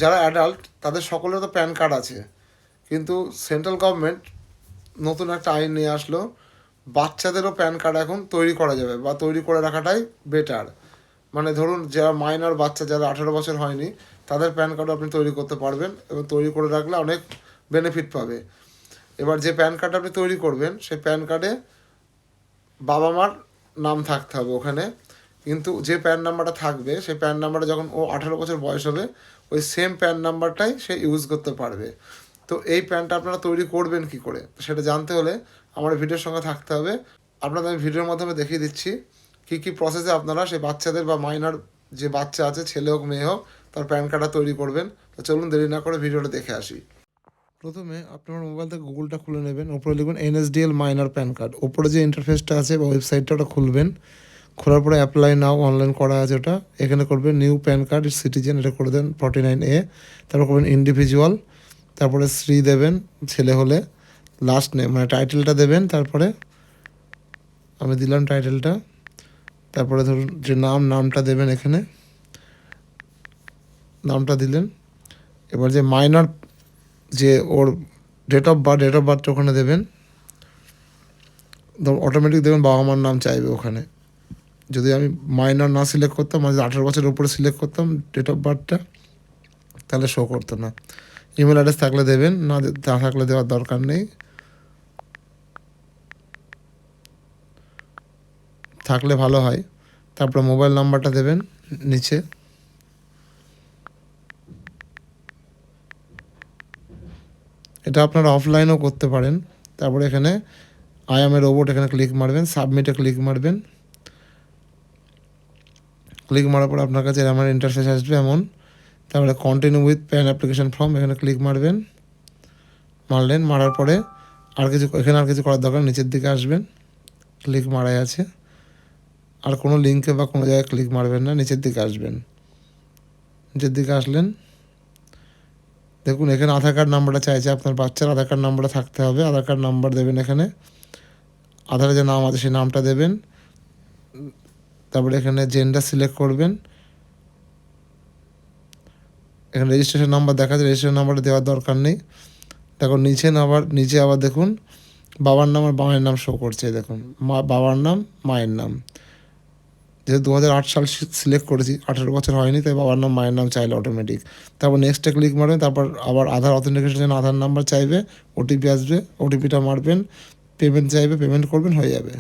যারা অ্যাডাল্ট তাদের সকলের তো প্যান কার্ড আছে, কিন্তু সেন্ট্রাল গভর্নমেন্ট নতুন একটা আইন নিয়ে আসলো, বাচ্চাদেরও প্যান কার্ড এখন তৈরি করা যাবে বা তৈরি করে রাখাটাই বেটার। মানে ধরুন যারা মাইনর বাচ্চা, যারা 18 বছর হয়নি, তাদের প্যান কার্ডও আপনি তৈরি করতে পারবেন এবং তৈরি করে রাখলে অনেক বেনিফিট পাবে। এবার যে প্যান কার্ড আপনি তৈরি করবেন সেই প্যান কার্ডে বাবা মার নাম থাকতে হবে ওখানে, কিন্তু যে প্যান নাম্বারটা থাকবে সেই প্যান নাম্বারটা যখন ও 18 বছর বয়স হবে ওই সেম প্যান নাম্বারটাই সে ইউজ করতে পারবে। তো এই প্যানটা আপনারা তৈরি করবেন কি করে সেটা জানতে হলে আমার ভিডিওর সঙ্গে থাকতে হবে। আপনাদের আমি ভিডিওর মাধ্যমে দেখিয়ে দিচ্ছি কী কী প্রসেসে আপনারা সেই বাচ্চাদের বা মাইনর যে বাচ্চা আছে, ছেলে হোক মেয়ে হোক, তার প্যান কার্ডটা তৈরি করবেন। তো চলুন দেরি না করে ভিডিওটা দেখে আসি। প্রথমে আপনার মোবাইল থেকে গুগলটা খুলে নেবেন, ওপরে লিখুন NSDL মাইনর প্যান কার্ড। ওপরে যে ইন্টারফেসটা আছে বা ওয়েবসাইটটা ওটা খুলবেন, খোলার পরে অ্যাপ্লাই নাও অনলাইন করা আছে ওটা, এখানে করবেন নিউ প্যান কার্ড সিটিজেন, এটা করে দেন 49A, তারপর করবেন ইন্ডিভিজুয়াল, তারপরে শ্রী দেবেন ছেলে হলে, লাস্ট নেম মানে টাইটেলটা দেবেন, তারপরে আমি দিলাম টাইটেলটা, তারপরে ধরুন যে নামটা দেবেন, এখানে নামটা দিলেন। এবার যে মাইনর যে ওর ডেট অফ বার্থ ওখানে দেবেন, অটোমেটিক দেবেন বাবা মার নাম চাইবে ওখানে। যদি আমি মাইনর না সিলেক্ট করতাম, মানে 18 বছরের উপরে সিলেক্ট করতাম ডেট অফ বার্থটা, তাহলে শো করতো না। ইমেল অ্যাড্রেস থাকলে দেবেন, না থাকলে দেওয়ার দরকার নেই, থাকলে ভালো হয়। তারপরে মোবাইল নাম্বারটা দেবেন নিচে, এটা আপনারা অফলাইনও করতে পারেন। তারপরে এখানে আই এম এ রোবট, এখানে ক্লিক মারবেন, সাবমিটে ক্লিক মারবেন। ক্লিক মারার পর আপনার কাছে আমার ইন্টারফেস আসবে এমন। তারপরে continue with pan application form, এখানে ক্লিক মারবেন, মারার পরে এখানে আর কিছু করার দরকার, নিচের দিকে আসবেন, ক্লিক মারাই আছে, আর কোনো লিঙ্কে বা কোনো জায়গায় ক্লিক মারবেন না, নিচের দিকে আসবেন। নিচের দিকে আসলেন, দেখুন এখানে আধার কার্ড নাম্বারটা চাইছে, আপনার বাচ্চার আধার কার্ড নাম্বারটা থাকতে হবে, আধার কার্ড নাম্বার দেবেন, এখানে আধারে যে নাম আছে সেই নামটা দেবেন। তারপরে এখানে জেন্ডার সিলেক্ট করবেন, এখানে রেজিস্ট্রেশন নাম্বার দেখা যায়, রেজিস্ট্রেশন নাম্বারটা দেওয়ার দরকার নেই। দেখুন নিচে আবার দেখুন বাবার নাম আর মায়ের নাম শো করছে, দেখুন বাবার নাম মায়ের নাম, যেহেতু 2008 সাল সিলেক্ট করেছি, 18 বছর হয়নি, তাই বাবার নাম মায়ের নাম চাইলে অটোমেটিক। তারপর নেক্সটে ক্লিক মারবেন, তারপর আবার আধার অথেন্টিকেশনের জন্য আধার নাম্বার চাইবে, ওটিপি আসবে, ওটিপিটা মারবেন, পেমেন্ট চাইবে, পেমেন্ট করবেন, হয়ে যাবে।